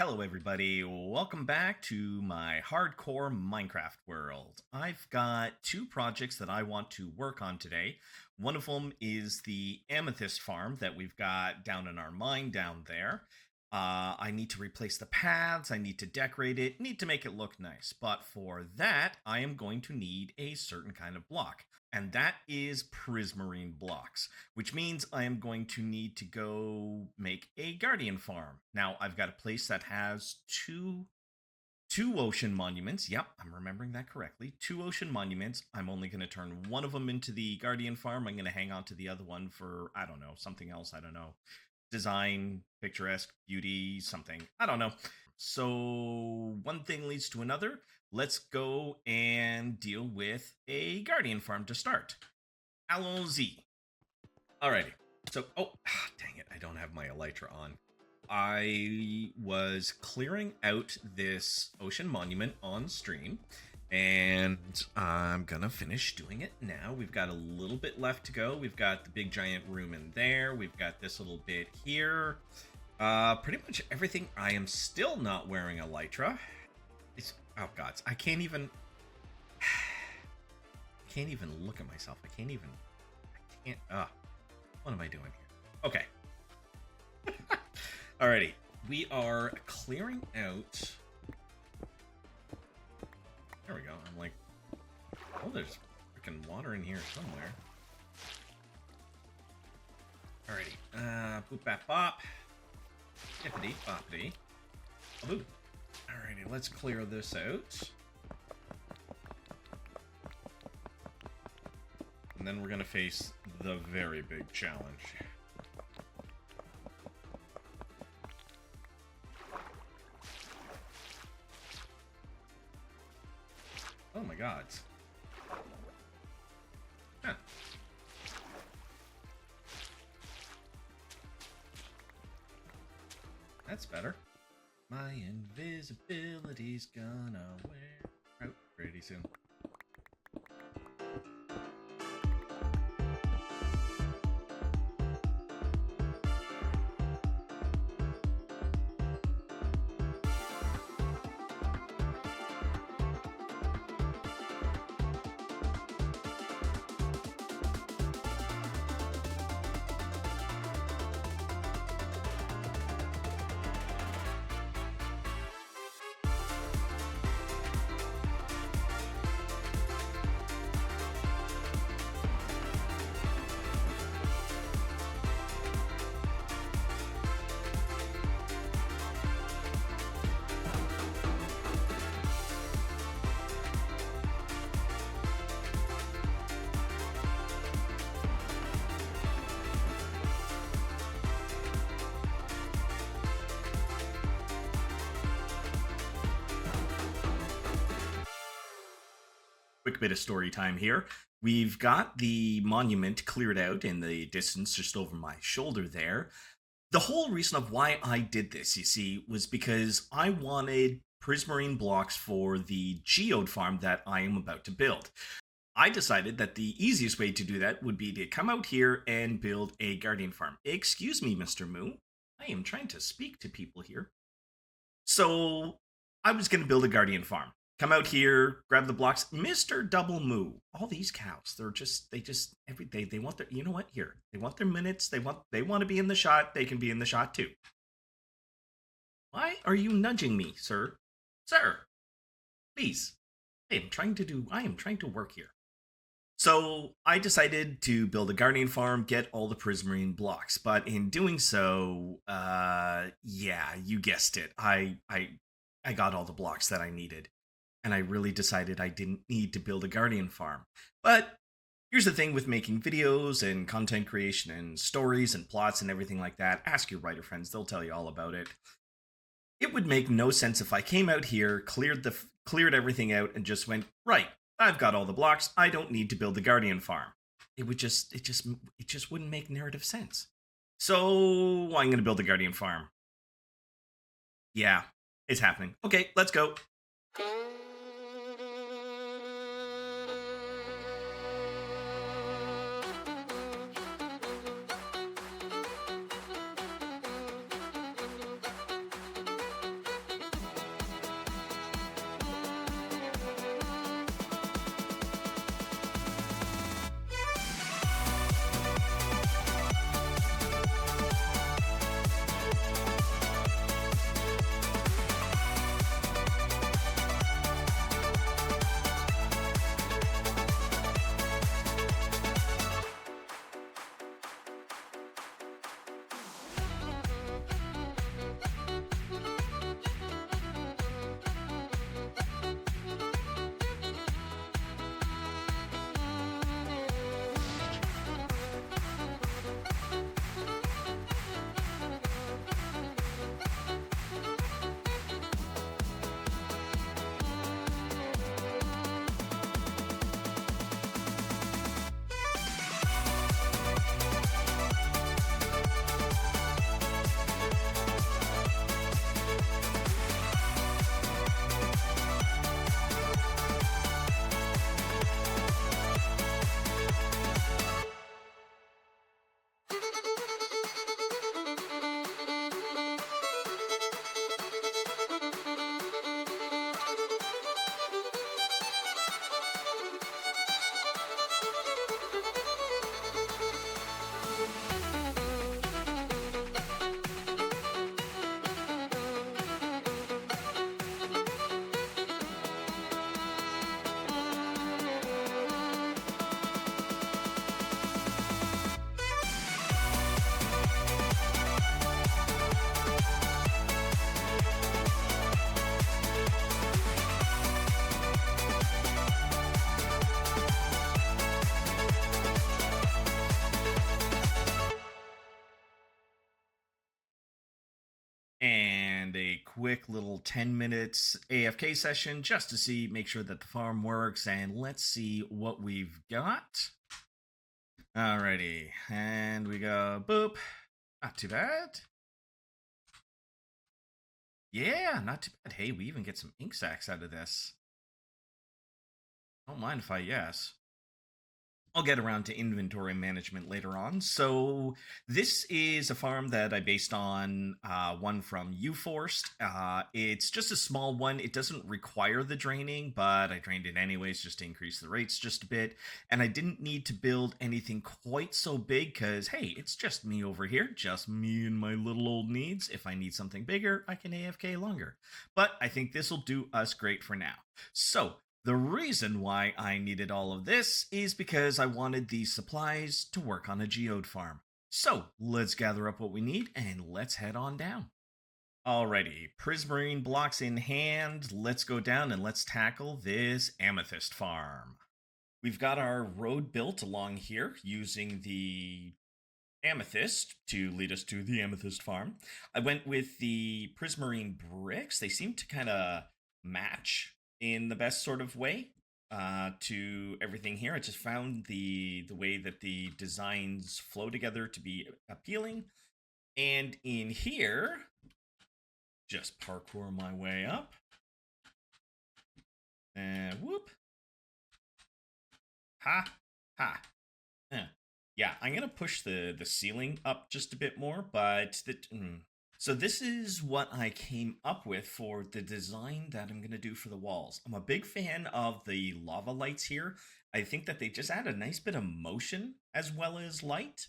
Hello everybody, welcome back to my hardcore Minecraft world. I've got two projects that I want to work on today. One of them is the Amethyst farm that we've got down in our mine down there. I need to replace the paths, I need to decorate it, need to make it look nice. But for that, I am going to need a certain kind of block. And that is Prismarine blocks, which means I am going to need to go make a guardian farm. Now, I've got a place that has two ocean monuments. Yep, I'm remembering that correctly. Two ocean monuments. I'm only going to turn one of them into the guardian farm. I'm going to hang on to the other one for, I don't know, something else. I don't know. Design, picturesque, beauty, something. I don't know. So one thing leads to another. Let's go and deal with a guardian farm to start. Allons-y. Alrighty. So, dang it, I don't have my elytra on. I was clearing out this ocean monument on stream, and I'm gonna finish doing it now. We've got a little bit left to go. We've got the big giant room in there. We've got this little bit here. Pretty much everything. I am still not wearing elytra. It's, oh gods, I can't even look at myself. I can't. What am I doing here? Okay. Alrighty, we are clearing out. There we go. I'm like, oh, there's freaking water in here somewhere. Alrighty, boop bap bop, hippity boppity, boop. Alrighty, let's clear this out. And then we're gonna face the very big challenge. Oh my god. Huh. That's better. My invisibility's gonna wear out pretty soon. Quick bit of story time here. We've got the monument cleared out in the distance just over my shoulder there. The whole reason of why I did this, you see, was because I wanted prismarine blocks for the geode farm that I am about to build. I decided that the easiest way to do that would be to come out here and build a guardian farm. Excuse me, Mr. Moo. I am trying to speak to people here. So I was going to build a guardian farm. Come out here, grab the blocks. Mr. Double Moo. All these cows, they want their, you know what, here. They want their minutes. They want to be in the shot. They can be in the shot too. Why are you nudging me, sir? Sir, please. I am trying to work here. So I decided to build a guardian farm, get all the prismarine blocks. But in doing so, yeah, you guessed it. I got all the blocks that I needed. And I really decided I didn't need to build a guardian farm. But here's the thing with making videos and content creation and stories and plots and everything like that. Ask your writer friends, they'll tell you all about it. It would make no sense if I came out here, cleared everything out, and just went, right, I've got all the blocks, I don't need to build the guardian farm. It just wouldn't make narrative sense. So I'm gonna build a guardian farm. Yeah, it's happening. Okay, let's go. And a quick little 10 minutes AFK session just to see, make sure that the farm works. And let's see what we've got. Alrighty, and we go boop. Not too bad. Yeah, not too bad. Hey, we even get some ink sacs out of this. Don't mind if I yes. I'll get around to inventory management later on. So this is a farm that I based on one from UForced. It's just a small one. It doesn't require the draining, but I drained it anyways just to increase the rates just a bit. And I didn't need to build anything quite so big because, hey, it's just me over here, just me and my little old needs. If I need something bigger, I can AFK longer. But I think this will do us great for now. So the reason why I needed all of this is because I wanted these supplies to work on a geode farm. So let's gather up what we need and let's head on down. Alrighty, Prismarine blocks in hand, let's go down and let's tackle this Amethyst farm. We've got our road built along here using the Amethyst to lead us to the Amethyst farm. I went with the Prismarine bricks. They seem to kind of match in the best sort of way to everything here. I just found the way that the designs flow together to be appealing. And in here, just parkour my way up. And whoop. Ha, ha. Yeah, I'm going to push the ceiling up just a bit more, but So this is what I came up with for the design that I'm going to do for the walls. I'm a big fan of the lava lights here. I think that they just add a nice bit of motion as well as light.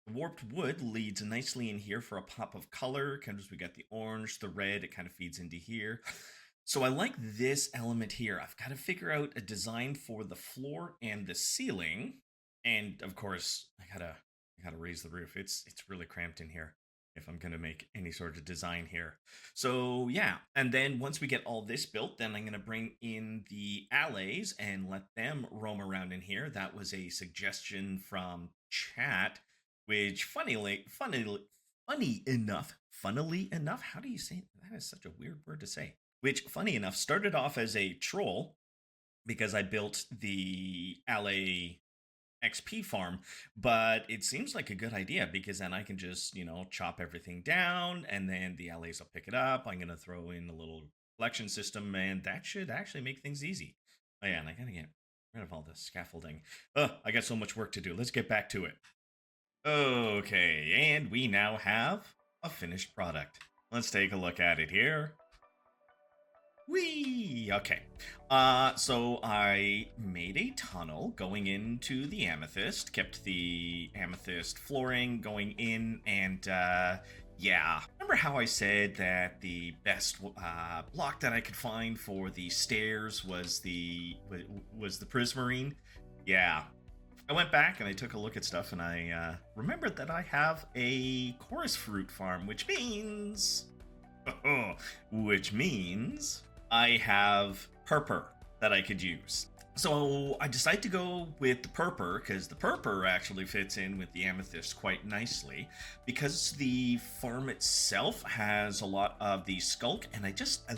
The warped wood leads nicely in here for a pop of color. Kind of, we got the orange, the red, it kind of feeds into here. So I like this element here. I've got to figure out a design for the floor and the ceiling. And of course, I gotta raise the roof. It's really cramped in here if I'm going to make any sort of design here. So yeah, and then once we get all this built, then I'm going to bring in the allays and let them roam around in here. That was a suggestion from chat, which funnily enough, how do you say it? That is such a weird word to say. Which, funny enough, started off as a troll because I built the allay XP farm, but it seems like a good idea because then I can just, chop everything down and then the allays will pick it up. I'm going to throw in a little collection system and that should actually make things easy. Oh yeah, and I got to get rid of all the scaffolding. I got so much work to do. Let's get back to it. Okay, and we now have a finished product. Let's take a look at it here. Whee! Okay. So I made a tunnel going into the Amethyst, kept the Amethyst flooring going in, and yeah. Remember how I said that the best block that I could find for the stairs was the Prismarine? Yeah. I went back and I took a look at stuff and I remembered that I have a chorus fruit farm, which means I have Purpur that I could use. So I decided to go with the Purpur because the Purpur actually fits in with the Amethyst quite nicely because the farm itself has a lot of the skulk, and I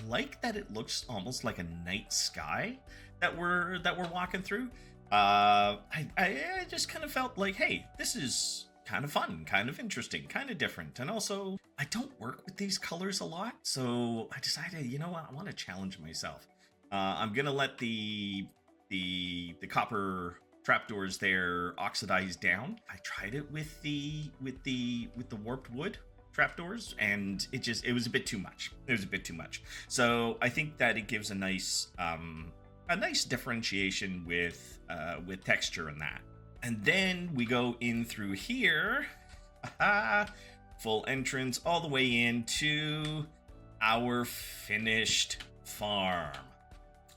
like that it looks almost like a night sky that we're walking through. I just kind of felt like, hey, this is kind of fun, kind of interesting, kind of different. And also, I don't work with these colors a lot, so I decided, you know what, I want to challenge myself. I'm gonna let the copper trapdoors there oxidize down. I tried it with the warped wood trapdoors, and it was a bit too much. So I think that it gives a nice differentiation with texture in that. And then we go in through here, full entrance all the way into our finished farm.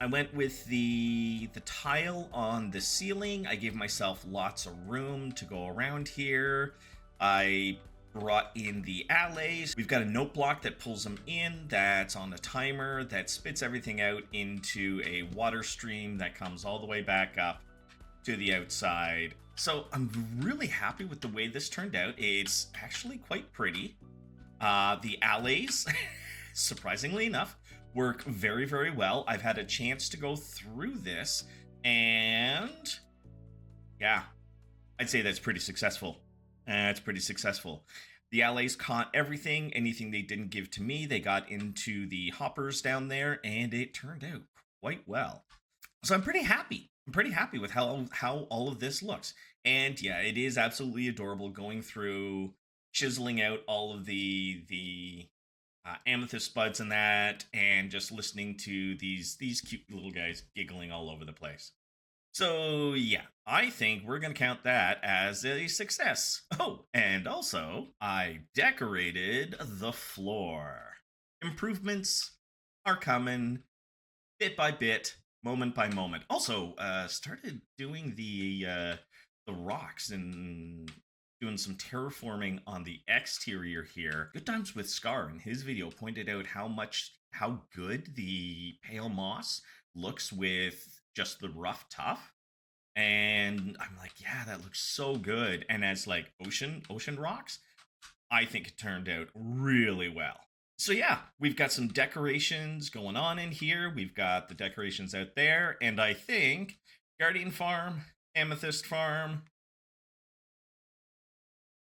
I went with the tile on the ceiling. I gave myself lots of room to go around here. I brought in the allays. We've got a note block that pulls them in, that's on a timer, that spits everything out into a water stream that comes all the way back up to the outside. So I'm really happy with the way this turned out. It's actually quite pretty. The allays, surprisingly enough, work very, very well. I've had a chance to go through this, and yeah, I'd say that's pretty successful. It's pretty successful. The allays caught everything, anything they didn't give to me, they got into the hoppers down there, and it turned out quite well. So I'm pretty happy. I'm pretty happy with how all of this looks. And yeah, it is absolutely adorable going through chiseling out all of the amethyst buds and that, and just listening to these cute little guys giggling all over the place. So, yeah, I think we're going to count that as a success. Oh, and also, I decorated the floor. Improvements are coming bit by bit, moment by moment. Also, started doing the rocks and doing some terraforming on the exterior here. Good Times with Scar in his video pointed out how good the pale moss looks with just the rough tuff. And I'm like, yeah, that looks so good. And as like ocean rocks, I think it turned out really well. So yeah, we've got some decorations going on in here. We've got the decorations out there, and I think Guardian Farm, Amethyst Farm,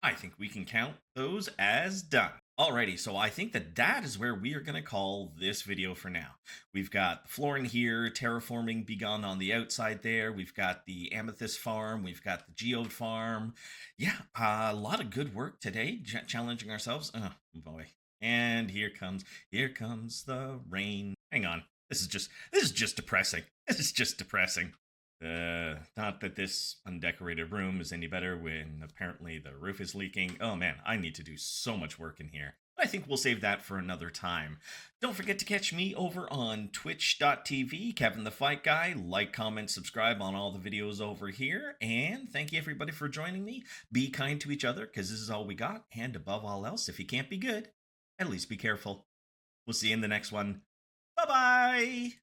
I think we can count those as done. Alrighty, so I think that is where we are going to call this video for now. We've got the flooring here, terraforming begun on the outside there. We've got the Amethyst farm. We've got the geode farm. Yeah, a lot of good work today, challenging ourselves. Oh boy. And here comes the rain. Hang on. This is just depressing. This is just depressing. Not that this undecorated room is any better when apparently the roof is leaking. Oh man, I need to do so much work in here. But I think we'll save that for another time. Don't forget to catch me over on twitch.tv, Kevin the Fight Guy. Like, comment, subscribe on all the videos over here. And thank you everybody for joining me. Be kind to each other, because this is all we got. And above all else, if you can't be good, at least be careful. We'll see you in the next one. Bye-bye!